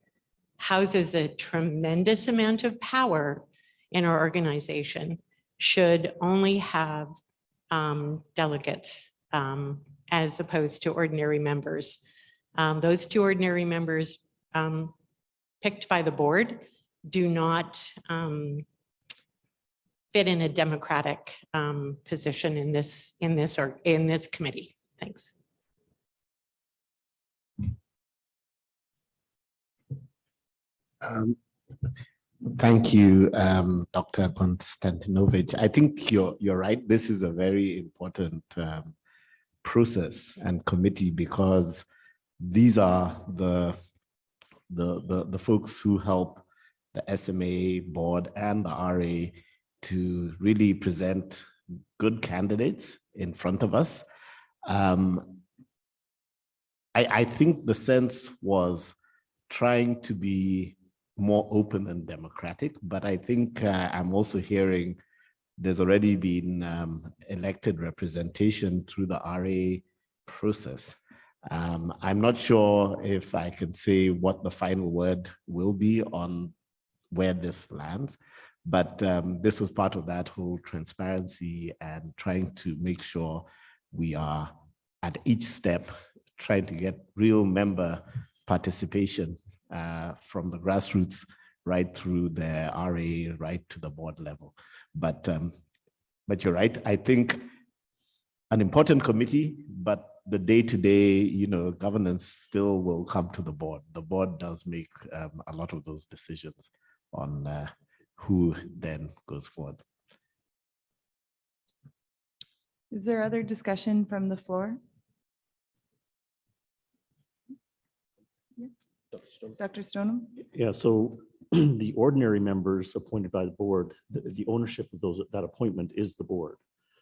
houses a tremendous amount of power in our organization, should only have delegates as opposed to ordinary members. Those two ordinary members picked by the board do not fit in a democratic position in this committee. Thanks. Thank you, Dr. Konstantinovich. I think you're right. This is a very important process and committee because these are the folks who help the SMA board and the RA to really present good candidates in front of us. I think the sense was trying to be more open and democratic, but I think I'm also hearing there's already been elected representation through the RA process. I'm not sure if I can say what the final word will be on where this lands, but this was part of that whole transparency and trying to make sure we are at each step trying to get real member participation from the grassroots right through the RA, right to the board level. But you're right. I think an important committee, but the day-to-day, governance still will come to the board. The board does make a lot of those decisions on who then goes forward. Is there other discussion from the floor? Dr. Stoneham? Yeah, so the ordinary members appointed by the board, the ownership of that appointment is the board.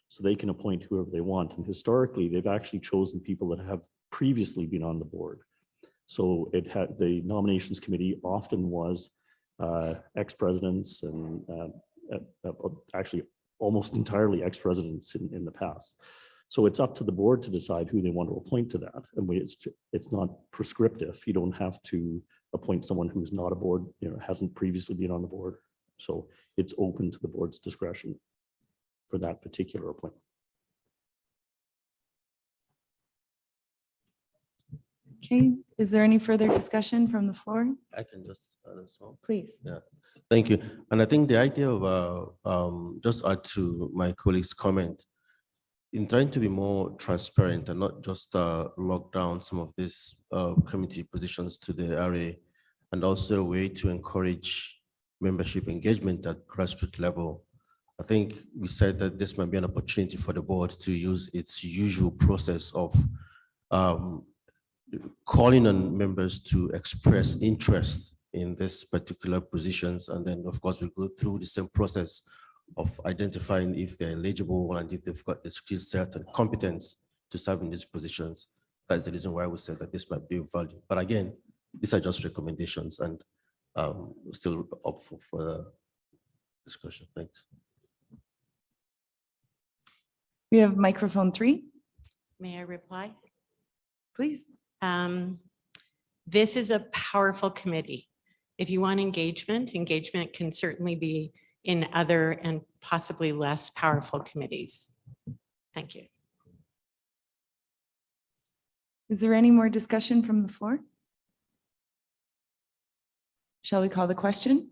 So they can appoint whoever they want. And historically, they've actually chosen people that have previously been on the board. So the nominations committee often was ex-presidents and actually almost entirely ex-presidents in the past. So it's up to the board to decide who they want to appoint to that. And it's not prescriptive. You don't have to appoint someone who's not a board, hasn't previously been on the board. So it's open to the board's discretion for that particular appointment. Okay, is there any further discussion from the floor? I can just add as well. Please. Yeah, thank you. And I think the idea of just add to my colleague's comment, in trying to be more transparent and not just lock down some of these committee positions to the RA, and also a way to encourage membership engagement at grassroots level. I think we said that this might be an opportunity for the board to use its usual process of calling on members to express interest in this particular positions. And then of course we go through the same process of identifying if they're eligible and if they've got the skill set and competence to serve in these positions. That's the reason why we said that this might be of value. But again, these are just recommendations and we're still up for further discussion. Thanks. We have microphone 3. May I reply? Please. This is a powerful committee. If you want engagement can certainly be in other and possibly less powerful committees. Thank you. Is there any more discussion from the floor? Shall we call the question?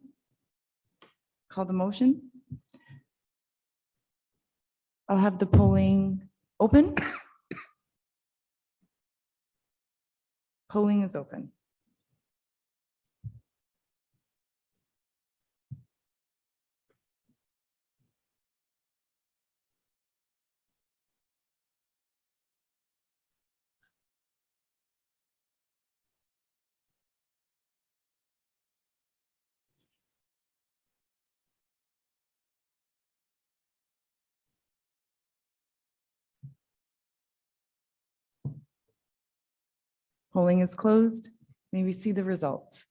Call the motion? I'll have the polling open. Polling is open. Polling is closed. May we see the results?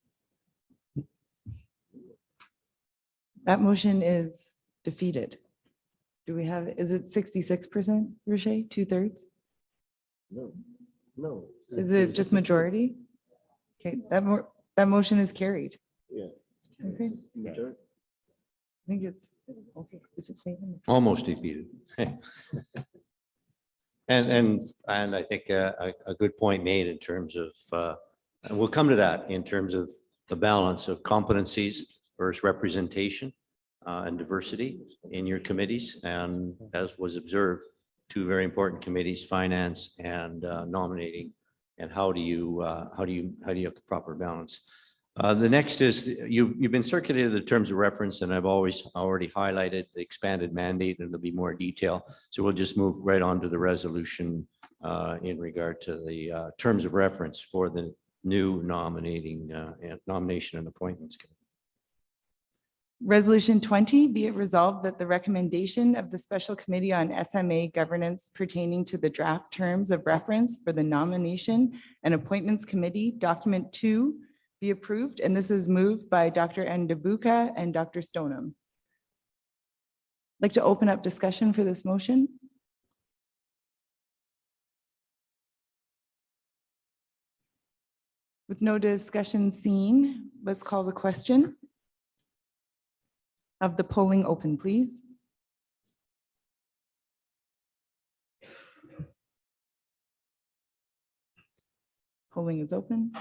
That motion is defeated. Do we have, is it 66%, Richer, 2/3? No. Is it just majority? Okay, that motion is carried. Yeah. Okay. I think it's, okay, is it saying? Almost defeated. And I think a good point made in terms of, and we'll come to that in terms of the balance of competencies versus representation and diversity in your committees. And as was observed, two very important committees, finance and nominating. And how do you have the proper balance? The next is you've been circulated the terms of reference, and I've already highlighted the expanded mandate, and there'll be more detail. So we'll just move right on to the resolution in regard to the terms of reference for the new nominating and nomination and appointments committee. Resolution 20, be it resolved that the recommendation of the Special Committee on SMA Governance pertaining to the draft terms of reference for the Nomination and Appointments Committee, Document 2, be approved. And this is moved by Dr. Ndabuka and Dr. Stoneham. I'd like to open up discussion for this motion. With no discussion seen, let's call the question. Have the polling open, please. Polling is open.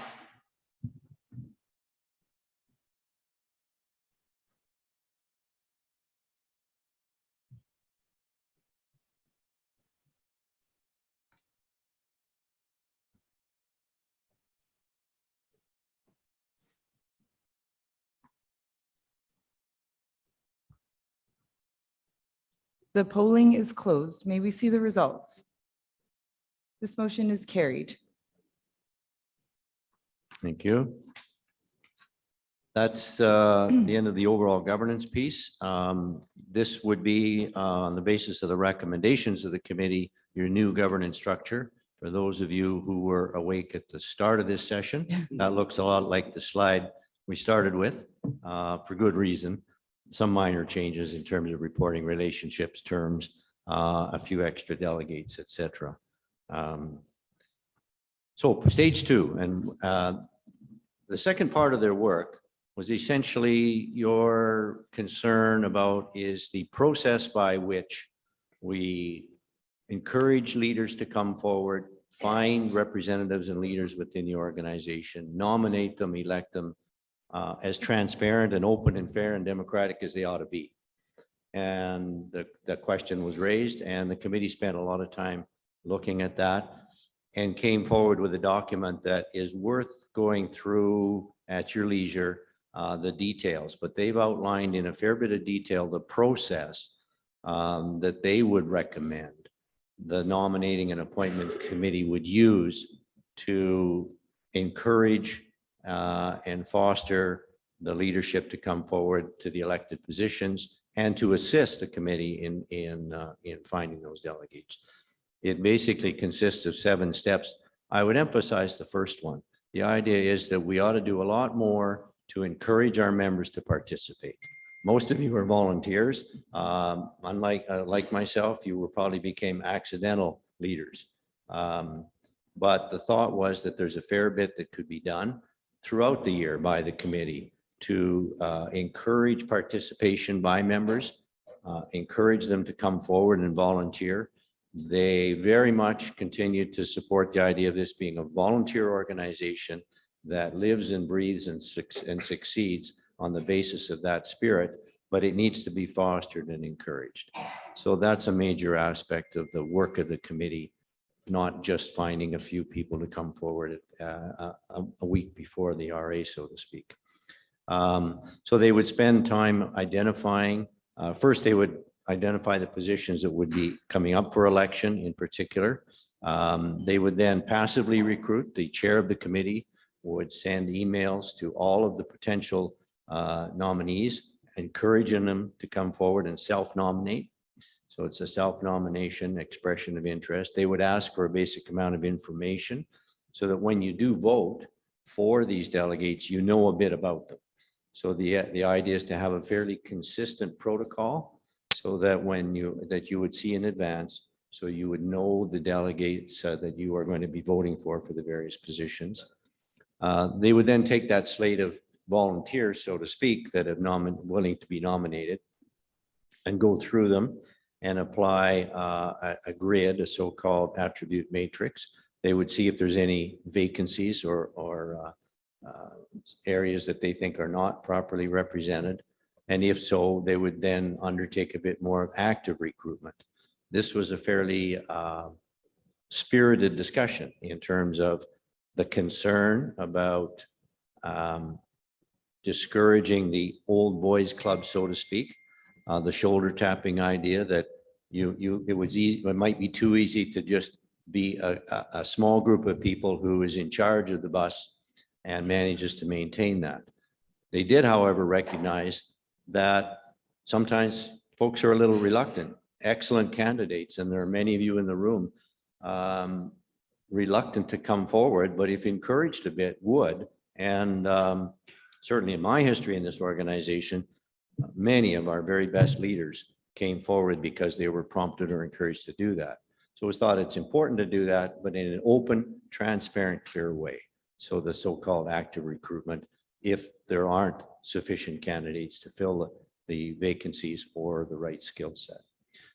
The polling is closed. May we see the results? This motion is carried. Thank you. That's the end of the overall governance piece. This would be on the basis of the recommendations of the committee, your new governance structure. For those of you who were awake at the start of this session, that looks a lot like the slide we started with for good reason. Some minor changes in terms of reporting relationships, terms, a few extra delegates, et cetera. So stage two, and the second part of their work was essentially your concern about is the process by which we encourage leaders to come forward, find representatives and leaders within the organization, nominate them, elect them as transparent and open and fair and democratic as they ought to be. And the question was raised, and the committee spent a lot of time looking at that and came forward with a document that is worth going through at your leisure, the details, but they've outlined in a fair bit of detail the process that they would recommend the nominating and appointment committee would use to encourage and foster the leadership to come forward to the elected positions and to assist the committee in finding those delegates. It basically consists of 7 steps. I would emphasize the first one. The idea is that we ought to do a lot more to encourage our members to participate. Most of you are volunteers. Unlike like myself, you probably became accidental leaders. But the thought was that there's a fair bit that could be done throughout the year by the committee to encourage participation by members, encourage them to come forward and volunteer. They very much continue to support the idea of this being a volunteer organization that lives and breathes and succeeds on the basis of that spirit, but it needs to be fostered and encouraged. So that's a major aspect of the work of the committee, not just finding a few people to come forward a week before the RA, so to speak. So they would spend time identifying, first they would identify the positions that would be coming up for election in particular. They would then passively recruit. The chair of the committee would send emails to all of the potential nominees, encouraging them to come forward and self-nominate. So it's a self-nomination, expression of interest. They would ask for a basic amount of information so that when you do vote for these delegates, you know a bit about them. So the idea is to have a fairly consistent protocol so that you would see in advance, so you would know the delegates that you are going to be voting for the various positions. They would then take that slate of volunteers, so to speak, that have willing to be nominated and go through them and apply a grid, a so-called attribute matrix. They would see if there's any vacancies or areas that they think are not properly represented. And if so, they would then undertake a bit more active recruitment. This was a fairly spirited discussion in terms of the concern about discouraging the old boys club, so to speak, the shoulder tapping idea that it might be too easy to just be a small group of people who is in charge of the bus and manages to maintain that. They did, however, recognize that sometimes folks are a little reluctant. Excellent candidates, and there are many of you in the room reluctant to come forward, but if encouraged a bit, would. And certainly in my history in this organization, many of our very best leaders came forward because they were prompted or encouraged to do that. So it was thought it's important to do that, but in an open, transparent, clear way. So the so-called active recruitment, if there aren't sufficient candidates to fill the vacancies or the right skill set.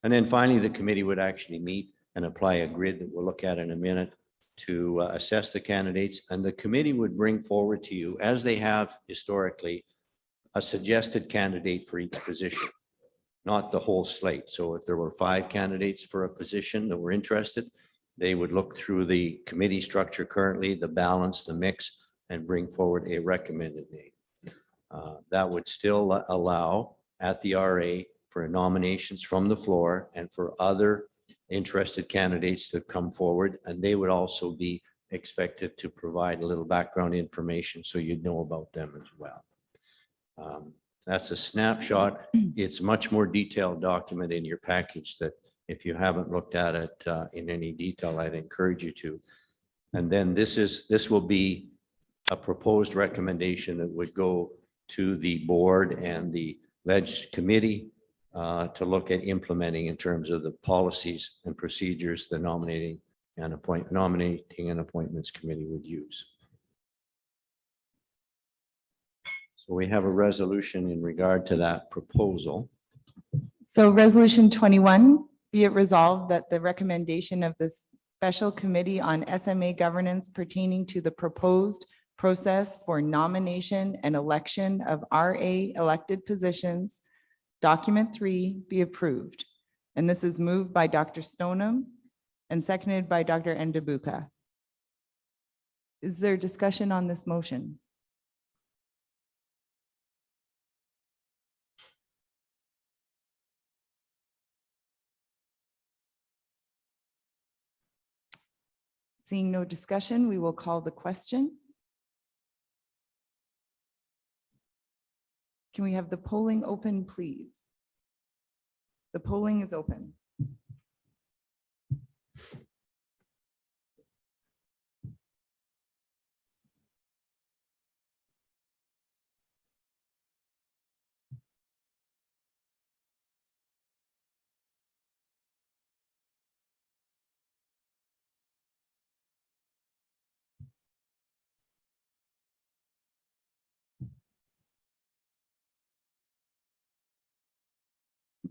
And then finally, the committee would actually meet and apply a grid that we'll look at in a minute to assess the candidates. And the committee would bring forward to you, as they have historically, a suggested candidate for each position, not the whole slate. So if there were 5 candidates for a position that were interested, they would look through the committee structure currently, the balance, the mix, and bring forward a recommended name. That would still allow at the RA for nominations from the floor and for other interested candidates to come forward. And they would also be expected to provide a little background information so you'd know about them as well. That's a snapshot. It's a much more detailed document in your package that if you haven't looked at it in any detail, I'd encourage you to. And then this will be a proposed recommendation that would go to the board and the Ledge Committee to look at implementing in terms of the policies and procedures the nominating and appointments committee would use. So we have a resolution in regard to that proposal. So resolution 21, be it resolved that the recommendation of the Special Committee on SMA Governance pertaining to the proposed process for nomination and election of RA elected positions, document 3, be approved. And this is moved by Dr. Stoneham and seconded by Dr. Ndebuka. Is there discussion on this motion? Seeing no discussion, we will call the question. Can we have the polling open, please? The polling is open.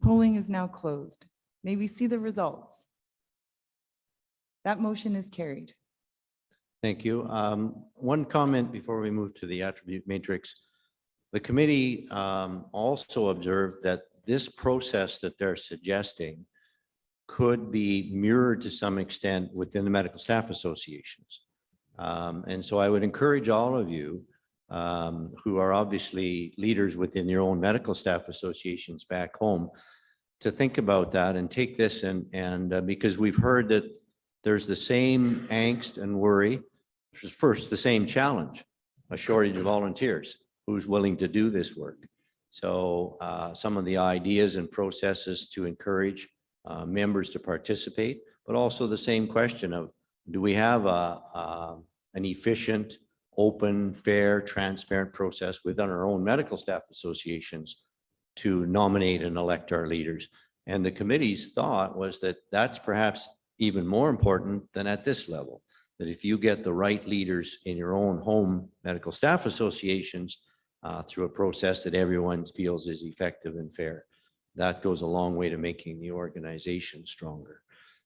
Polling is now closed. May we see the results? That motion is carried. Thank you. One comment before we move to the attribute matrix. The committee also observed that this process that they're suggesting could be mirrored to some extent within the medical staff associations. And so I would encourage all of you who are obviously leaders within your own medical staff associations back home to think about that and take this and because we've heard that there's the same angst and worry. First, the same challenge, a shortage of volunteers. Who's willing to do this work? So some of the ideas and processes to encourage members to participate, but also the same question of, do we have an efficient, open, fair, transparent process within our own medical staff associations to nominate and elect our leaders? And the committee's thought was that that's perhaps even more important than at this level, that if you get the right leaders in your own home medical staff associations through a process that everyone feels is effective and fair, that goes a long way to making the organization stronger.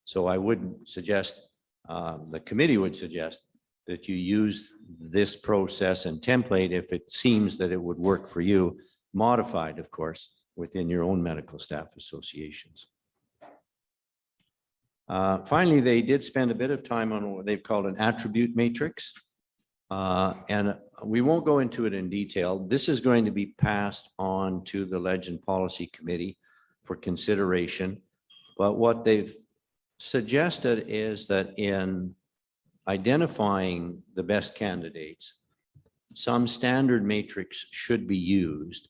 So I would suggest, the committee would suggest that you use this process and template if it seems that it would work for you, modified, of course, within your own medical staff associations. Finally, they did spend a bit of time on what they've called an attribute matrix. And we won't go into it in detail. This is going to be passed on to the Legend Policy Committee for consideration. But what they've suggested is that in identifying the best candidates, some standard matrix should be used